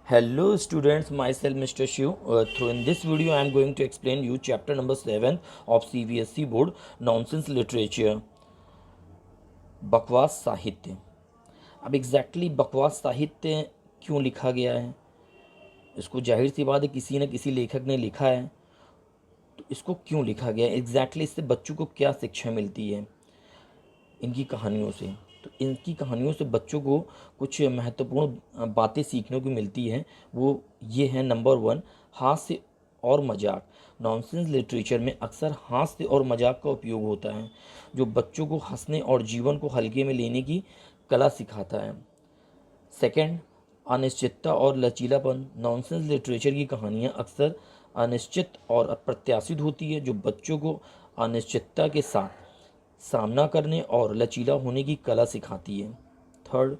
Hello students, myself Mr. Shiv. Through in this video I am going to explain you chapter number 7 of CBSE board nonsense literature. बकवास साहित्य. अब exactly बकवास साहित्य क्यों लिखा गया है, इसको जाहिर सी बात है किसी न किसी लेखक ने लिखा है. तो इसको क्यों लिखा गया है एग्जैक्टली, इससे बच्चों को क्या शिक्षा मिलती है इनकी कहानियों से. तो इनकी कहानियों से बच्चों को कुछ महत्वपूर्ण बातें सीखने को मिलती हैं. वो ये है, नंबर 1, हास्य और मजाक. नॉनसेंस लिटरेचर में अक्सर हास्य और मजाक का उपयोग होता है जो बच्चों को हंसने और जीवन को हल्के में लेने की कला सिखाता है. सेकंड, अनिश्चितता और लचीलापन. नॉनसेंस लिटरेचर की कहानियाँ अक्सर अनिश्चित और अप्रत्याशित होती है जो बच्चों को अनिश्चितता के साथ सामना करने और लचीला होने की कला सिखाती है. थर्ड,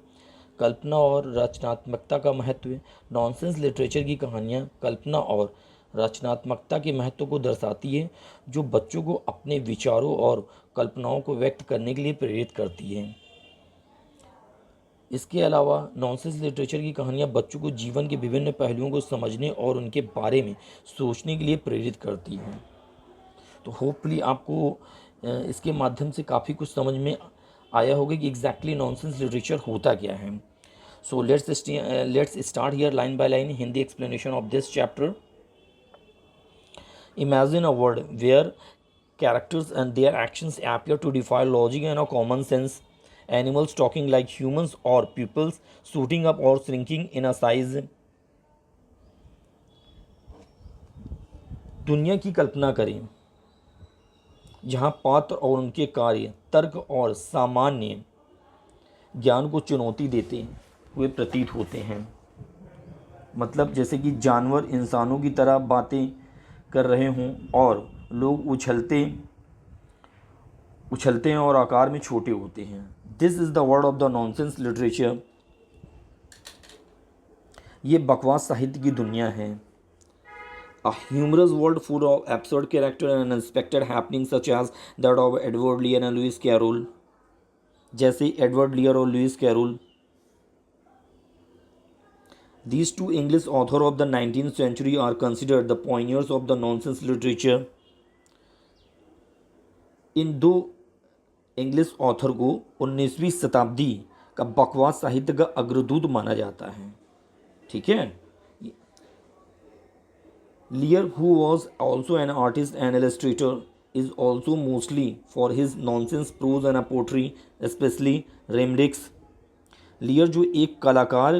कल्पना और रचनात्मकता का महत्व. नॉनसेंस लिटरेचर की कहानियाँ कल्पना और रचनात्मकता के महत्व को दर्शाती है जो बच्चों को अपने विचारों और कल्पनाओं को व्यक्त करने के लिए प्रेरित करती है. इसके अलावा नॉनसेंस लिटरेचर की कहानियाँ बच्चों को जीवन के विभिन्न पहलुओं को समझने और उनके बारे में सोचने के लिए प्रेरित करती हैं. तो होपफुली आपको इसके माध्यम से काफ़ी कुछ समझ में आया होगा कि एग्जैक्टली नॉनसेंस लिटरेचर होता क्या है. So let's start here line by line Hindi explanation of this chapter. Imagine a world where characters and their actions appear to defy logic and a common sense. Animals talking like humans or pupils suiting up or shrinking in a size. दुनिया की कल्पना करें जहाँ पात्र और उनके कार्य तर्क और सामान्य ज्ञान को चुनौती देते हुए प्रतीत होते हैं. मतलब जैसे कि जानवर इंसानों की तरह बातें कर रहे हों और लोग उछलते हैं और आकार में छोटे होते हैं. This is the word of the nonsense literature. ये बकवास साहित्य की दुनिया है. A humorous world full of absurd character and unexpected happenings such as that of Edward Lear and Lewis Carroll. जैसे एडवर्ड लियर और Lewis Carroll. These two English authors of the 19th century are considered the pioneers of the nonsense literature. इन दो English author को 19वीं शताब्दी का बकवास साहित्य का अग्रदूत माना जाता है. ठीक है. Lear, who was also an artist and illustrator, is also mostly for his nonsense prose and poetry, especially limericks. Lear जो एक कलाकार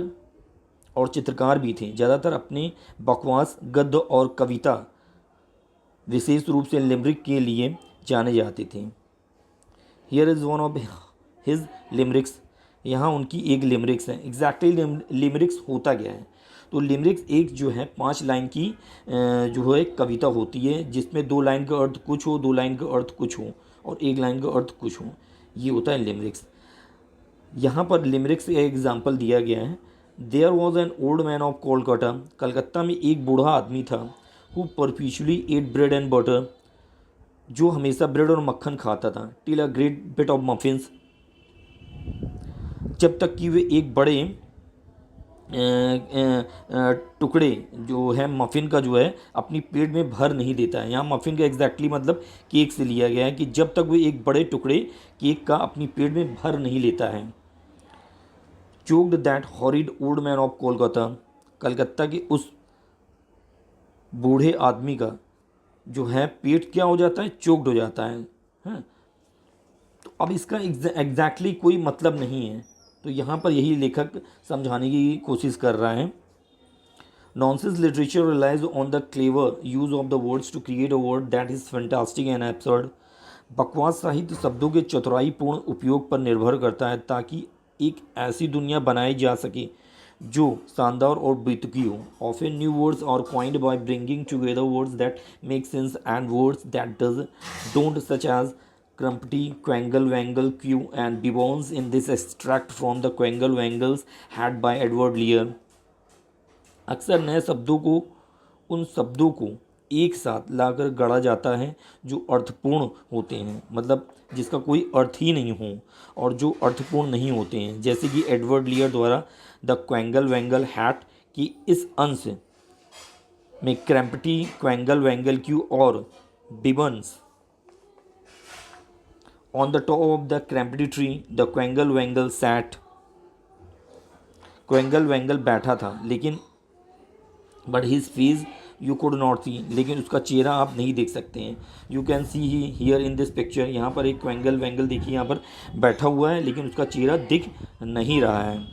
और चित्रकार भी थे, ज़्यादातर अपने बकवास गद्य और कविता विशेष रूप से लिमरिक के लिए जाने जाते थे. Here is one of his limericks. यहाँ उनकी एक लिमरिक्स है. एग्जैक्टली लिमरिक्स होता क्या है. तो लिमरिक्स एक जो है 5 लाइन की जो है कविता होती है जिसमें 2 लाइन का अर्थ कुछ हो, 2 लाइन का अर्थ कुछ हो और 1 लाइन का अर्थ कुछ हो. ये होता है लिमरिक्स. यहाँ पर लिमरिक्स का एग्जाम्पल दिया गया है. There was an old man of Kolkata. Calcutta में एक बूढ़ा आदमी था. Who perpetually ate bread and butter. जो हमेशा ब्रेड और मक्खन खाता था. Till a great bit of muffins. जब तक कि वे एक बड़े टुकड़े जो है मफ़िन का जो है अपनी पेट में भर नहीं देता है. यहाँ मफ़िन का एग्जैक्टली मतलब केक से लिया गया है कि जब तक वो एक बड़े टुकड़े केक का अपनी पेट में भर नहीं लेता है. Choked that horrid old man of Kolkata. Calcutta के उस बूढ़े आदमी का जो है पेट क्या हो जाता है, चोक्ड हो जाता है. हाँ. तो अब इसका एग्जैक्टली कोई मतलब नहीं है. तो यहाँ पर यही लेखक समझाने की कोशिश कर रहा है. Nonsense literature relies on the clever use of the words to create a word that is fantastic and absurd. बकवास साहित्य शब्दों के चतुराईपूर्ण उपयोग पर निर्भर करता है ताकि एक ऐसी दुनिया बनाई जा सके जो शानदार और बेतुकी हो. Often new words are coined by bringing together words that make sense and words that don't, such as Crumpty, Quangle, Wangle, Q, and Bibons. In this extract from the Quangle Wangles had by Edward Lear. अक्सर नए शब्दों को उन शब्दों को एक साथ लाकर गढ़ा जाता है जो अर्थपूर्ण होते हैं, मतलब जिसका कोई अर्थ ही नहीं हो, और जो अर्थपूर्ण नहीं होते हैं, जैसे कि एडवर्ड लियर द्वारा द क्वैंगल वैंगल हैट कि इस अंश में क्रैम्पटी, क्वेंगल, वेंगल क्यू और bibbons. On the top of the crumpetty tree the quangle wangle sat. Quangle wangle बैठा था, लेकिन but his face you could not see, लेकिन उसका चेहरा आप नहीं देख सकते हैं। You can see he here in this picture. यहाँ पर एक क्वेंगल वेंगल देखिए यहाँ पर बैठा हुआ है, लेकिन उसका चेहरा दिख नहीं रहा है।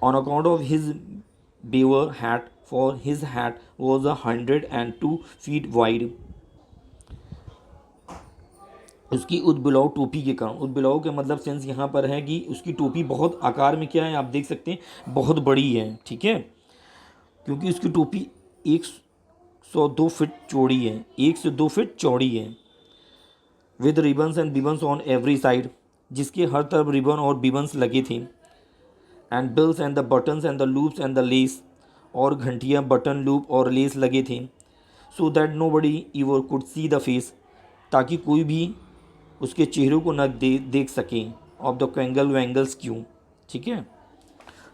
On account of his beaver hat, for his hat was 102 feet wide. उसकी उदबिलाव टोपी के कारण, उदबिलाव के मतलब सेंस यहाँ पर है कि उसकी टोपी बहुत आकार में क्या है, आप देख सकते हैं बहुत बड़ी है, ठीक है, क्योंकि उसकी टोपी 102 फीट चौड़ी है, 1 से 2 फीट चौड़ी है। With ribbons and bibbons on every side, जिसके हर तरफ रिबन और बिबन्स लगे थे। And bells and the buttons and the loops and the lace, और घंटियाँ, बटन, लूप और लेस लगे थे। So that nobody ever could see the face, ताकि कोई भी उसके चेहरों को न देख सके। ऑफ द क्वेंगल वेंगल्स क्यों, ठीक है।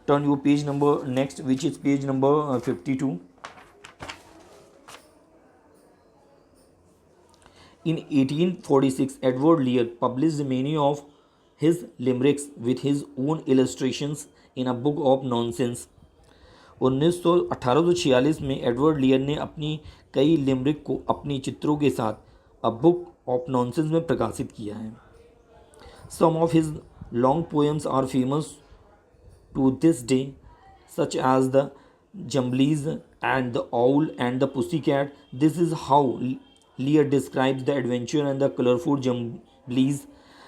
Turn your page number next, which is page number 52. In 1846, Edward Lear published many of his limericks with his own illustrations in a book of nonsense. 1846 में एडवर्ड लियर ने अपनी कई लिमरिक को अपनी चित्रों के साथ अ बुक ऑफ नॉनसेंस में प्रकाशित किया है। Some of his long poems are famous to this day, such as the Jumblies and the Owl and the Pussycat. This is how Lear describes the adventure and the colorful Jumblies.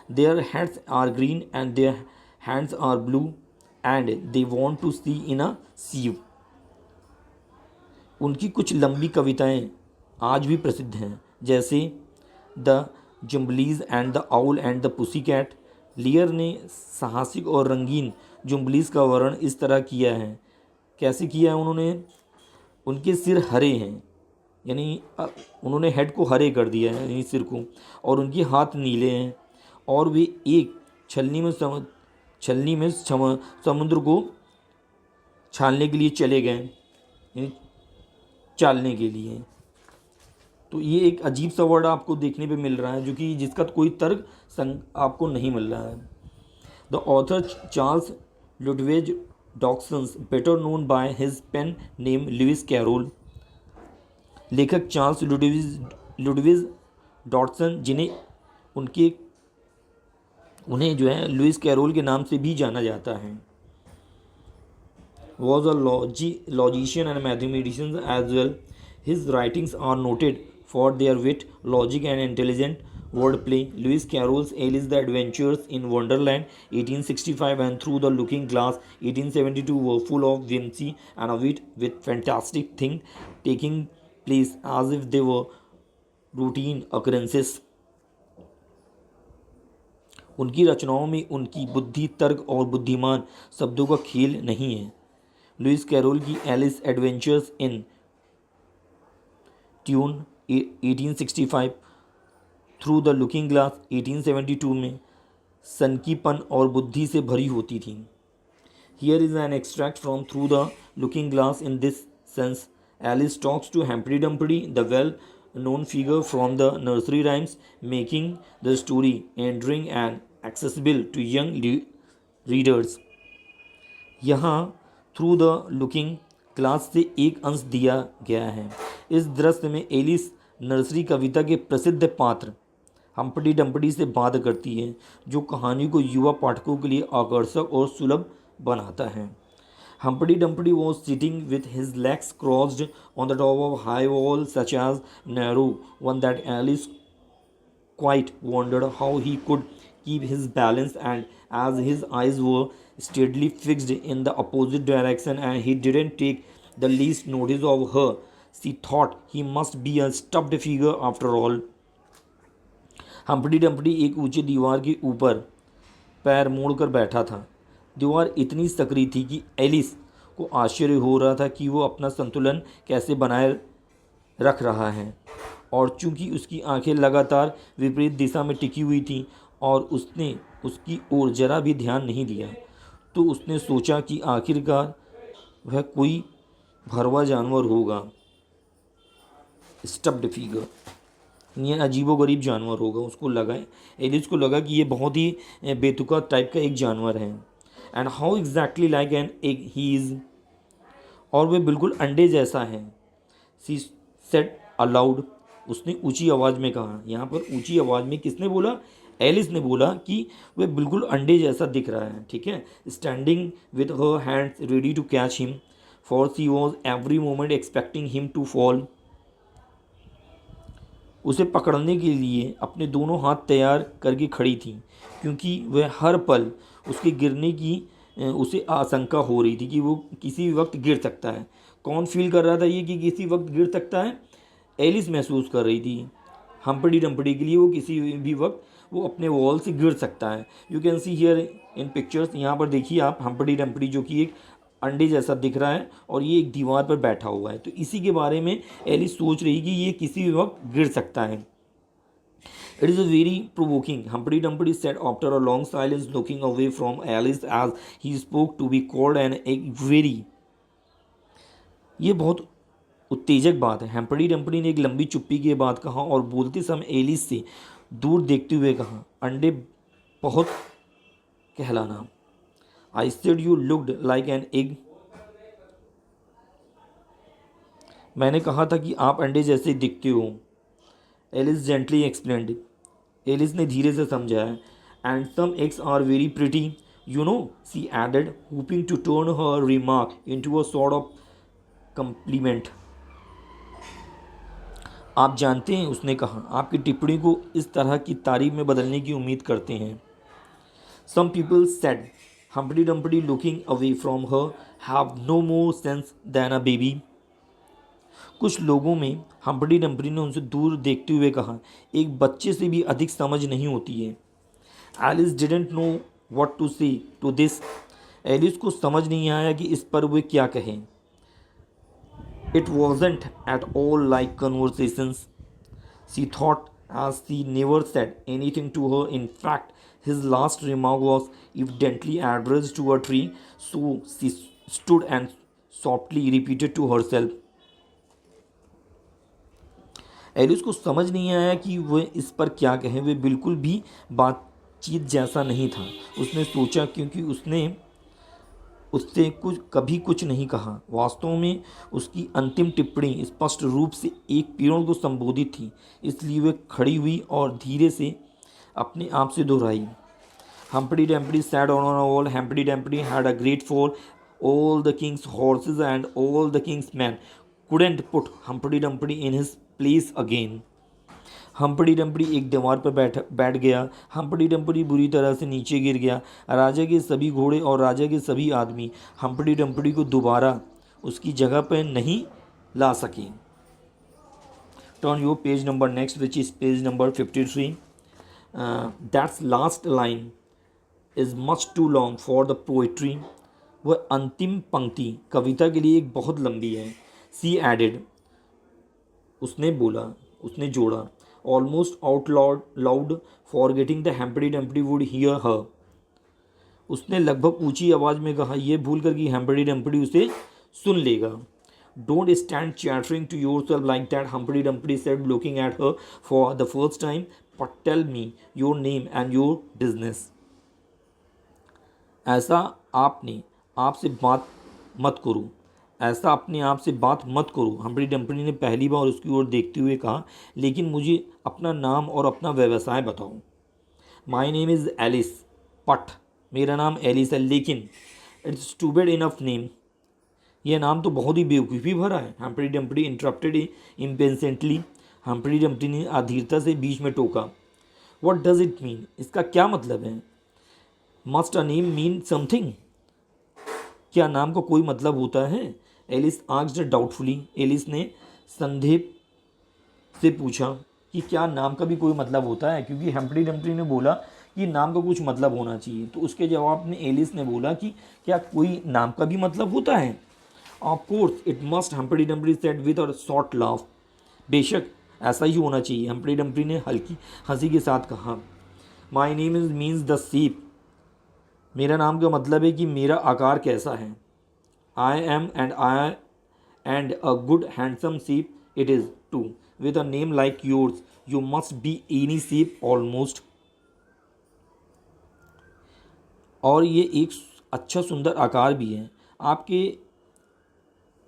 Their heads are green and their hands are blue, and they want to see in a sieve. उनकी कुछ लंबी कविताएं आज भी प्रसिद्ध हैं, जैसे the jumblies and the owl and the pussy cat. Lear ने साहसिक और रंगीन जुम्बलीज का वर्णन इस तरह किया है। कैसे किया है उन्होंने? उनके सिर हरे हैं, यानी उन्होंने हेड को हरे कर दिया है, यानी सिर को, और उनके हाथ नीले हैं, और वे एक छलनी में समुद्र को छालने के लिए चले गए, यानी चालने के लिए। तो ये एक अजीब सा वर्ड आपको देखने पे मिल रहा है, जो कि जिसका कोई तर्क आपको नहीं मिल रहा है। The author Charles Lutwidge Dodgson, better known by his pen name Lewis Carroll. लेखक चार्ल्स लुडविग डॉटसन, उन्हें जो है लुइस कैरोल के नाम से भी जाना जाता है, was a logician and mathematician as well. His writings are noted for their wit, logic and intelligent wordplay. Lewis Carroll's Alice the Adventures in Wonderland 1865 and Through the Looking Glass 1872 were full of whimsy and a wit, with fantastic things taking place as if they were routine occurrences. उनकी रचनाओं में उनकी बुद्धि, तर्क और बुद्धिमान शब्दों का खेल नहीं है। लुइस कैरोल की Alice adventures in tune 1865, through the looking glass 1872 में सनकीपन और बुद्धि से भरी होती थी। Here is an extract from through the looking glass. In this sense Alice talks to Humpty Dumpty, the well known figure from the nursery rhymes, making the story endearing and accessible to young readers. यहाँ through the looking glass से एक अंश दिया गया है। इस दृश्य में एलिस नर्सरी कविता के प्रसिद्ध पात्र हम्प्टी डम्प्टी से बात करती है, जो कहानी को युवा पाठकों के लिए आकर्षक और सुलभ बनाता है। Humpty Dumpty was sitting with his legs crossed on the top of a high wall, such as narrow one that Alice quite wondered how he could keep his balance, and as his eyes were steadily fixed in the opposite direction and he didn't take the least notice of her, she thought he must be a stuffed figure after all. Humpty Dumpty एक ऊंची दीवार के ऊपर पैर मोड़कर बैठा था। दीवार इतनी सकरी थी कि एलिस को आश्चर्य हो रहा था कि वो अपना संतुलन कैसे बनाए रख रहा है, और चूंकि उसकी आंखें लगातार विपरीत दिशा में टिकी हुई थीं और उसने उसकी ओर जरा भी ध्यान नहीं दिया, तो उसने सोचा कि आखिरकार वह कोई भरवा जानवर होगा, स्टफ्ड फिगर, ये अजीबोगरीब जानवर होगा। उसको लगा, एलिस को लगा कि ये बहुत ही बेतुका टाइप का एक जानवर है। And how exactly like an egg he is, और वह बिल्कुल अंडे जैसा है। सी सेड अलाउड, उसने ऊंची आवाज़ में कहा। यहाँ पर ऊंची आवाज़ में किसने बोला? एलिस ने बोला कि वह बिल्कुल अंडे जैसा दिख रहा है। ठीक है, standing with her hands ready to catch him, for she was every moment expecting him to fall. उसे पकड़ने के लिए अपने दोनों हाथ तैयार करके खड़ी थी, क्योंकि वह हर पल उसके गिरने की उसे आशंका हो रही थी कि वो किसी भी वक्त गिर सकता है। कौन फील कर रहा था ये कि किसी वक्त गिर सकता है? एलिस महसूस कर रही थी हम्पटी डम्पटी के लिए वो किसी भी वक्त वो अपने वॉल से गिर सकता है। You can see here in pictures, यहाँ पर देखिए आप हम्पटी डम्पटी जो कि एक अंडे जैसा दिख रहा है और ये एक दीवार पर बैठा हुआ है। तो इसी के बारे में एलिस सोच रही कि ये किसी भी वक्त गिर सकता है। It is a very provoking, Humpty Dumpty said after a long silence, looking away from Alice as he spoke, to be called an egg very. ये बहुत उत्तेजक बात है। हम्पटी डम्पटी ने एक लंबी चुप्पी के बाद कहा और बोलते समय एलिस से दूर देखते हुए कहा, अंडे बहुत कहलाना। I said you looked like an egg, मैंने कहा था कि आप अंडे जैसे दिखते हो। एलिस जेंटली एक्सप्लेन्ड, एलिस ने धीरे से समझाया। And some eggs are very pretty, you know, she added, hoping to turn her remark into a sort of compliment. आप जानते हैं, उसने कहा, आपकी टिप्पणी को इस तरह की तारीफ में बदलने की उम्मीद करते हैं। Some people said, Humpty Dumpty looking away from her, have no more sense than a baby. कुछ लोगों में, हम्पटी डम्पटी ने उनसे दूर देखते हुए कहा, एक बच्चे से भी अधिक समझ नहीं होती है। Alice didn't know what to say to this, Alice को समझ नहीं आया कि इस पर वे क्या कहें। It wasn't at all like conversations, she thought, as he never said anything to her. In fact, his last remark was evidently addressed to a tree, so she stood and softly repeated to herself. Alice को समझ नहीं आया कि वह इस पर क्या कहे। वे बिल्कुल भी बातचीत जैसा नहीं था, उसने सोचा, क्योंकि उसने उससे कभी कुछ नहीं कहा। वास्तव में उसकी अंतिम टिप्पणी स्पष्ट रूप से एक पेड़ को संबोधित थी, इसलिए वह खड़ी हुई और धीरे से अपने आप से दोहराई। हम्पटी डम्पटी sat on a wall. Humpty Dumpty had a great fall. All the king's horses and all the king's men couldn't put Humpty Dumpty in his place again. हम्पटी डम्पटी एक दीवार पर बैठ गया। हम्पटी डम्पटी बुरी तरह से नीचे गिर गया। राजा के सभी घोड़े और राजा के सभी आदमी हम्पटी डम्पटी को दोबारा उसकी जगह पर नहीं ला सके। Turn your page number next, which is page number 53। That's last line is much too long for the poetry. वह अंतिम पंक्ति कविता के लिए एक बहुत लंबी है। सी एडेड, उसने जोड़ा, almost out loud, forgetting the Humpty Dumpty would hear her. उसने लगभग ऊंची आवाज़ में कहा, यह भूल कर कि हम्पटी डम्पटी उसे सुन लेगा। Don't stand chattering to yourself like that, Humpty Dumpty said, looking at her for the first time, but tell me your name and your business. ऐसा अपने आप से बात मत करो, हम्पटी डम्पटी ने पहली बार उसकी ओर देखते हुए कहा, लेकिन मुझे अपना नाम और अपना व्यवसाय बताओ। My name is Alice, but, मेरा नाम एलिस है, लेकिन इट्स स्टूपिड इनफ नेम, यह नाम तो बहुत ही बेवकूफ़ी भरा है। हम्पटी डम्पटी इंटरप्टेड इम्पेशेंटली, हम्पटी डम्पटी ने अधीरता से बीच में टोका। व्हाट डज इट मीन, इसका क्या मतलब है? Must a name mean something, क्या नाम का कोई मतलब होता है? एलिस आस्क्ड डाउटफुली, एलिस ने संदेह से पूछा कि क्या नाम का भी कोई मतलब होता है, क्योंकि हम्पटी डम्पटी ने बोला कि नाम का कुछ मतलब होना चाहिए। तो उसके जवाब में एलिस ने बोला कि क्या कोई नाम का भी मतलब होता है? Of course it must, Humpty Dumpty said with a short laugh, बेशक ऐसा ही होना चाहिए, हम्पटी डम्पटी ने हल्की हंसी के साथ कहा। My name is means the shape, मेरा नाम का मतलब है कि मेरा आकार कैसा है। I am, and a good handsome sheep it is too. With a name like yours, you must be any sheep almost. और ये एक अच्छा सुंदर आकार भी है। आपके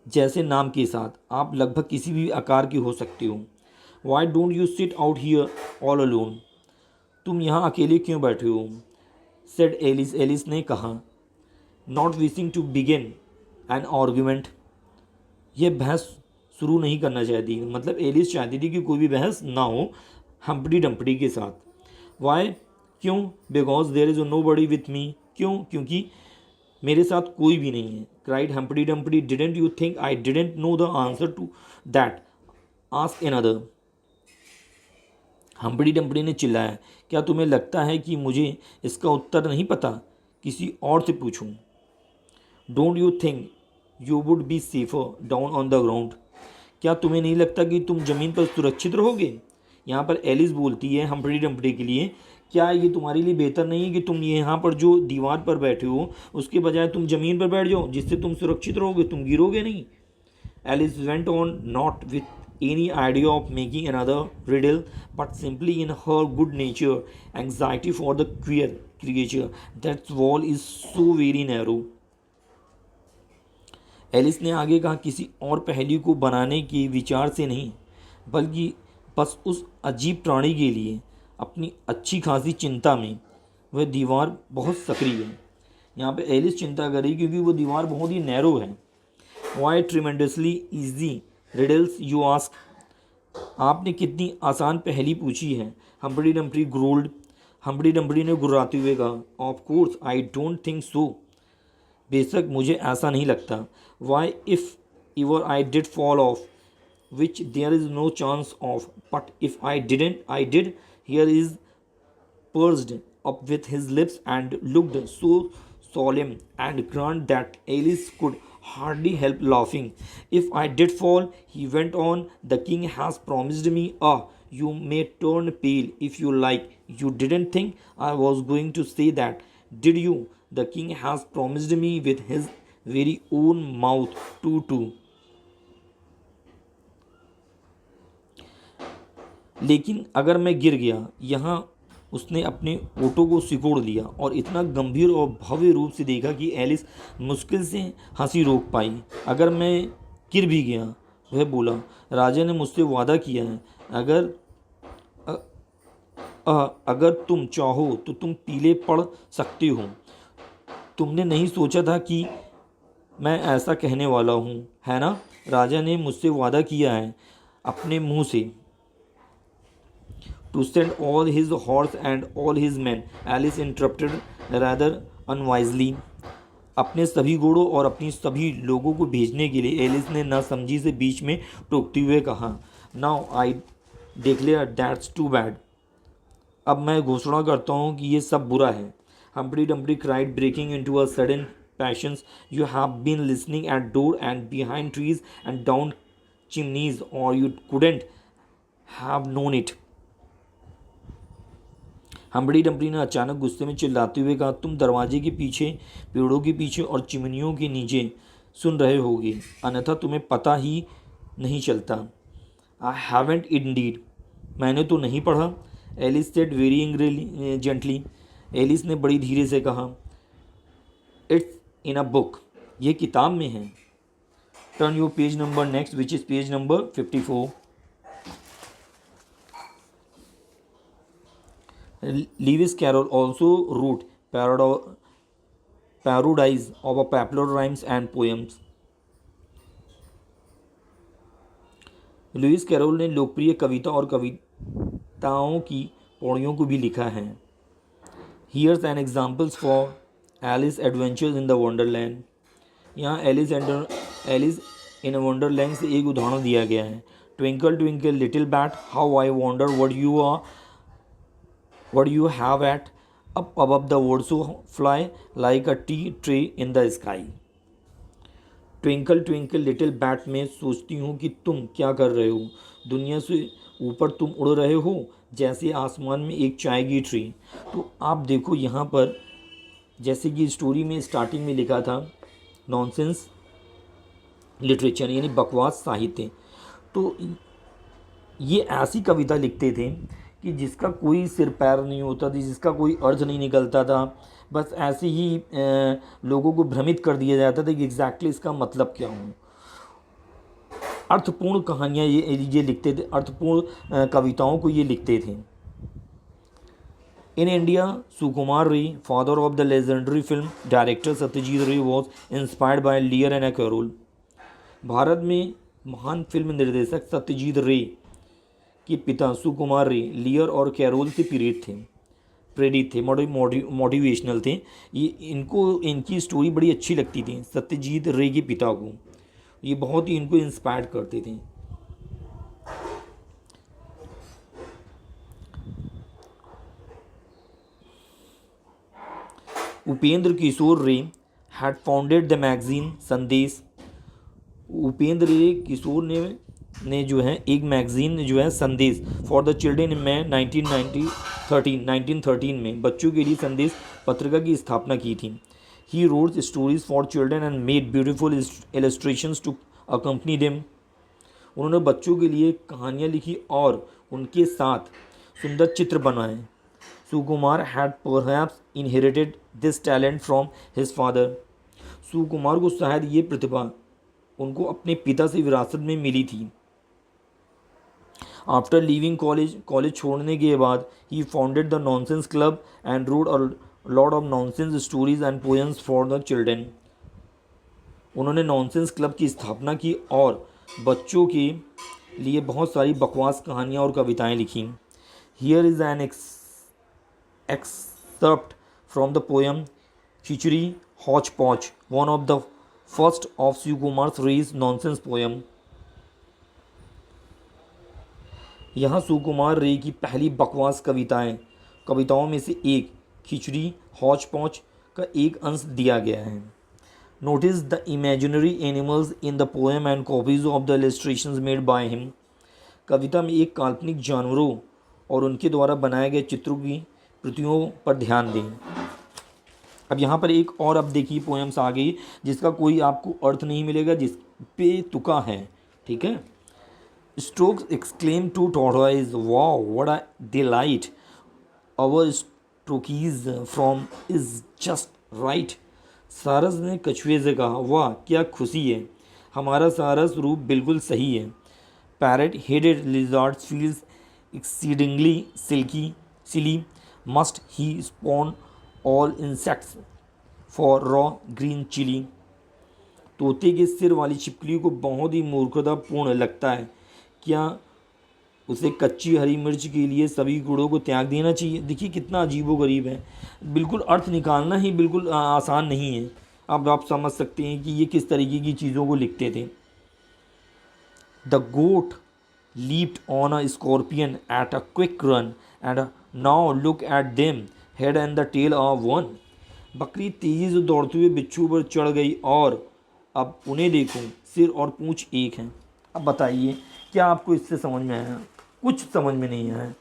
जैसे नाम के साथ आप लगभग किसी भी आकार की हो सकते हो। Why don't you sit out here all alone? तुम यहाँ अकेले क्यों बैठे हो? सेड एलिस, एलिस ने कहा। Not wishing to begin an argument. यह बहस शुरू नहीं करना चाहती, मतलब एलिस चाहती थी कि कोई भी बहस ना हो हम्पटी डम्पटी के साथ। वाई, क्यों? Because there is nobody with me. क्यों? क्योंकि मेरे साथ कोई भी नहीं है। Cried Humpty Dumpty, didn't you think I didn't know the answer to that? Ask another. हम्पटी डम्पटी ने चिल्लाया, क्या तुम्हें लगता है कि मुझे इसका उत्तर नहीं पता? किसी और से पूछूं? Don't you think you would be safer down on the ground? क्या तुम्हें नहीं लगता कि तुम ज़मीन पर सुरक्षित रहोगे? यहाँ पर एलिस बोलती है हम्पटी डम्पटी के लिए, क्या ये तुम्हारे लिए बेहतर नहीं है कि तुम यहाँ पर जो दीवार पर बैठे हो उसके बजाय तुम ज़मीन पर बैठ जाओ, जिससे तुम सुरक्षित रहोगे, तुम गिरोगे नहीं? Alice went on, not with any idea of making another riddle, but simply in her good nature anxiety for the queer creature. That wall is so very narrow. Alice ने आगे कहा, किसी और पहेली को बनाने के विचार से नहीं, बल्कि बस उस अजीब प्राणी के लिए अपनी अच्छी खासी चिंता में। वह दीवार बहुत सक्रिय है। यहाँ पे एलिस चिंता कर रही क्योंकि वो दीवार बहुत ही नैरो है। Why tremendously easy riddles you ask? आपने कितनी आसान पहेली पूछी है। Humpty डम्पटी growled. हम्पटी डम्पटी ने गुर्राते हुए कहा, of course I don't think so. बेशक मुझे ऐसा नहीं लगता। Why if ever I did fall off, which there is no chance of, but if I didn't I did. Here is pursed up with his lips and looked so solemn and grand that Alice could hardly help laughing. If I did fall, he went on, the king has promised me. Ah, you may turn pale if you like. You didn't think I was going to say that, did you? The king has promised me with his very own mouth too. लेकिन अगर मैं गिर गया, यहाँ उसने अपने ओठों को सिकोड़ लिया और इतना गंभीर और भव्य रूप से देखा कि एलिस मुश्किल से हंसी रोक पाई। अगर मैं गिर भी गया, वह बोला, राजा ने मुझसे वादा किया है, अगर तुम चाहो तो तुम पीले पड़ सकते हो। तुमने नहीं सोचा था कि मैं ऐसा कहने वाला हूँ, है ना? राजा ने मुझसे वादा किया है अपने मुंह से to send all his horse and all his men. Alice interrupted rather unwisely. अपने सभी घोड़ों और अपनी सभी लोगों को भेजने के लिए एलिस ने नासमझी से बीच में टोकते हुए कहा, now I declare that's too bad. अब मैं घोषणा करता हूँ कि ये सब बुरा है। Humpty Dumpty cried, breaking into a sudden passions. You have been listening at door and behind trees and down chimneys, or you couldn't have known it. हम्पटी डम्पटी ने अचानक गुस्से में चिल्लाते हुए कहा, तुम दरवाजे के पीछे, पेड़ों के पीछे और चिमनियों के नीचे सुन रहे होगे, अन्यथा तुम्हें पता ही नहीं चलता। आई हैवेंट इंडीड, मैंने तो नहीं पढ़ा। Alice said very gently, Alice ने बड़ी धीरे से कहा, इट्स इन अ बुक, ये किताब में है। Turn your page number next, which is page number 54। Lewis Carroll also wrote parodies of popular rhymes and poems. Lewis Carroll ने लोकप्रिय कविता और कविताओं की पौड़ियों को भी लिखा है। Here's an examples for Alice Adventures in the Wonderland. यहाँ एलिस इन वंडरलैंड से एक उदाहरण दिया गया है। Twinkle twinkle little bat, how I wonder what you have at up above the world, so fly like a tea tray in the sky. Twinkle twinkle little bat में सोचती हूँ कि तुम क्या कर रहे हो, दुनिया से ऊपर तुम उड़ रहे हो जैसे आसमान में एक चाय की ट्री। तो आप देखो यहाँ पर, जैसे कि स्टोरी में स्टार्टिंग में लिखा था, नॉनसेंस लिटरेचर यानी बकवास साहित्य। तो ये ऐसी कविता लिखते थे कि जिसका कोई सिर पैर नहीं होता था, जिसका कोई अर्थ नहीं निकलता था, बस ऐसे ही लोगों को भ्रमित कर दिया जाता था कि एग्जैक्टली इसका मतलब क्या हो। अर्थपूर्ण कहानियाँ ये लिखते थे, अर्थपूर्ण कविताओं को ये लिखते थे। इन India, Sukumar Ray, father of the legendary film director Satyajit Ray, was inspired by Lear and Carroll. Bharat में महान फिल्म निर्देशक सत्यजीत रे के पिता सुकुमार रे लियर और कैरोल से प्रेरित थे, मोटिवेशनल थे। ये इनकी स्टोरी बड़ी अच्छी लगती थी सत्यजीत रे के पिता को, ये बहुत ही इनको इंस्पायर करते थे। उपेंद्र किशोर रे हैड फाउंडेड द मैगजीन संदेश। उपेंद्र रे किशोर ने जो है एक मैगजीन जो है संदेश फॉर द चिल्ड्रेन में 1913 में बच्चों के लिए संदेश पत्रिका की स्थापना की थी। He wrote stories for children and made beautiful illustrations to accompany them. उन्होंने बच्चों के लिए कहानियाँ लिखी और उनके साथ सुंदर चित्र बनाए। Sukumar had perhaps inherited this talent from his father. Sukumar को शायद ये प्रतिभा उनको अपने पिता से विरासत में मिली थी। आफ्टर लीविंग कॉलेज छोड़ने के बाद he founded the nonsense club and wrote a lot of nonsense stories and poems for the children. उन्होंने नॉनसेंस क्लब की स्थापना की और बच्चों के लिए बहुत सारी बकवास कहानियाँ और कविताएं लिखी। Here is an excerpt from the poem Khichdi Hodgepodge, one of the first of Sukumar Ray's nonsense poem। यहाँ सुकुमार रे की पहली बकवास कविताओं में से एक खिचड़ी हौच पौच का एक अंश दिया गया है। Notice the imaginary animals in the poem and copies of the illustrations made by him. कविता में एक काल्पनिक जानवरों और उनके द्वारा बनाए गए चित्रों की प्रतियों पर ध्यान दें। अब यहाँ पर एक और अब देखिए पोएम्स आ गई जिसका कोई आपको अर्थ नहीं मिलेगा, जिस पे तुका है, ठीक है। Storks exclaim to tortoise, wow what a delight, our storkies form is just right. सारस ने कछुए से कहा, वाह क्या खुशी है, हमारा सारस रूप बिल्कुल सही है। Parrot headed lizard feels exceedingly silly, must he spawn all insects for raw green chilli. तोते के सिर वाली छिपकली को बहुत ही मूर्खतापूर्ण लगता है, क्या उसे कच्ची हरी मिर्च के लिए सभी गुणों को त्याग देना चाहिए। देखिए कितना अजीबोगरीब है, बिल्कुल अर्थ निकालना ही बिल्कुल आसान नहीं है। अब आप समझ सकते हैं कि ये किस तरीके की चीज़ों को लिखते थे। The goat leaped on a scorpion at a quick run and now look at them, head and the tail are one। बकरी तेजी से दौड़ते हुए बिच्छू पर चढ़ गई और अब उन्हें देखो, सिर और पूंछ एक हैं। अब बताइए क्या आपको इससे समझ में आया? कुछ समझ में नहीं आया।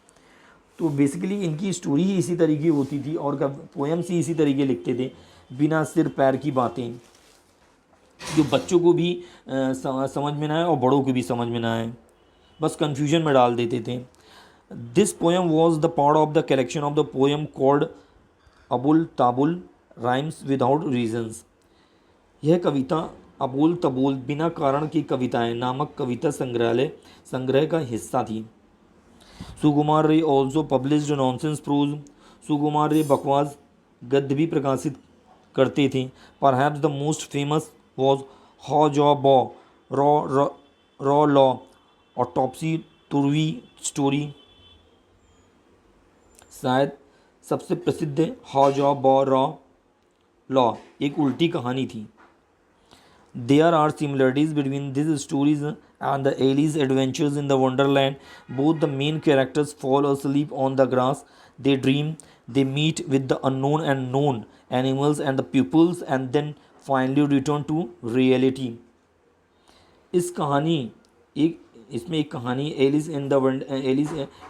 तो बेसिकली इनकी स्टोरी ही इसी तरीके होती थी और पोएम्स ही इसी तरीके लिखते थे, बिना सिर पैर की बातें, जो बच्चों को भी समझ में ना आए और बड़ों को भी समझ में ना आए, बस कन्फ्यूजन में डाल देते थे। This poem was the part of the collection of the poem called Abol Tabol rhymes without reasons. यह कविता अबोल तबोल बिना कारण की कविताएं नामक कविता संग्रह का हिस्सा थी। Sukumar Ray also published nonsense prose. Sukumar Ray बकवास गद्य भी प्रकाशित करते थे। Perhaps the most famous was Ha Ja Ba Ra La और टॉपसी तुर्वी स्टोरी। शायद सबसे प्रसिद्ध हाउ जॉ बॉ रॉ लॉ एक उल्टी कहानी थी। There are similarities between this stories and the Alice adventures in the Wonderland. Both the main characters fall asleep on the grass, they dream, they meet with the unknown and known animals and the pupils and then finally return to reality। इसमें एक कहानी Alice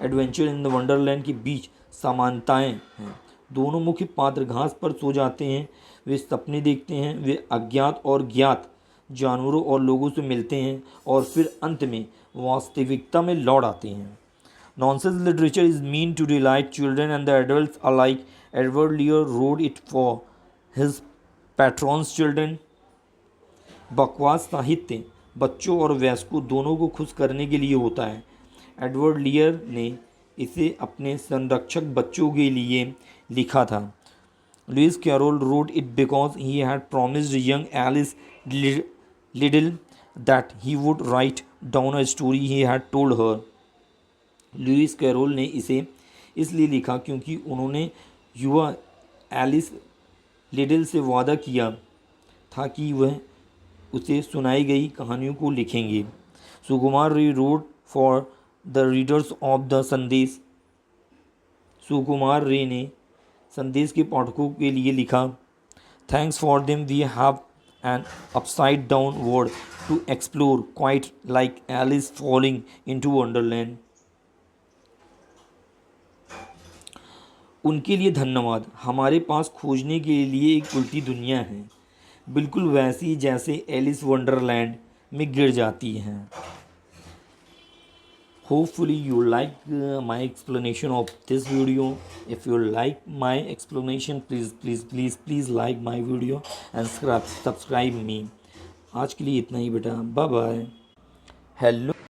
adventure in the Wonderland के बीच समानताएं हैं। दोनों मुख्य पात्र घास पर सो जाते हैं, वे सपने देखते हैं, वे अज्ञात और ज्ञात जानवरों और लोगों से मिलते हैं और फिर अंत में वास्तविकता में लौट आते हैं। Nonsense literature is mean to delight children and the adults alike. Edward Lear wrote it for his patrons children. बकवास साहित्य बच्चों और वयस्कों दोनों को खुश करने के लिए होता है। एडवर्ड लियर ने इसे अपने संरक्षक बच्चों के लिए लिखा था। Lewis Carroll wrote it because he had promised young Alice Liddell that he would write down a story he had told her. Lewis Carroll ने इसे इसलिए लिखा क्योंकि उन्होंने युवा एलिस लिडिल से वादा किया था कि वह उसे सुनाई गई कहानियों को लिखेंगे। सुकुमार रे road for the readers of the संदेश। सुकुमार रे ने संदेश के पाठकों के लिए लिखा। Thanks for them we have an upside down world to explore quite like Alice falling into Wonderland. उनके लिए धन्यवाद। हमारे पास खोजने के लिए एक उल्टी दुनिया है, बिल्कुल वैसी जैसे एलिस वंडरलैंड में गिर जाती है। Hopefully you like my explanation of this video. If you like my explanation, please like my video and subscribe me. आज के लिए इतना ही बेटा, बाय बाय। हेलो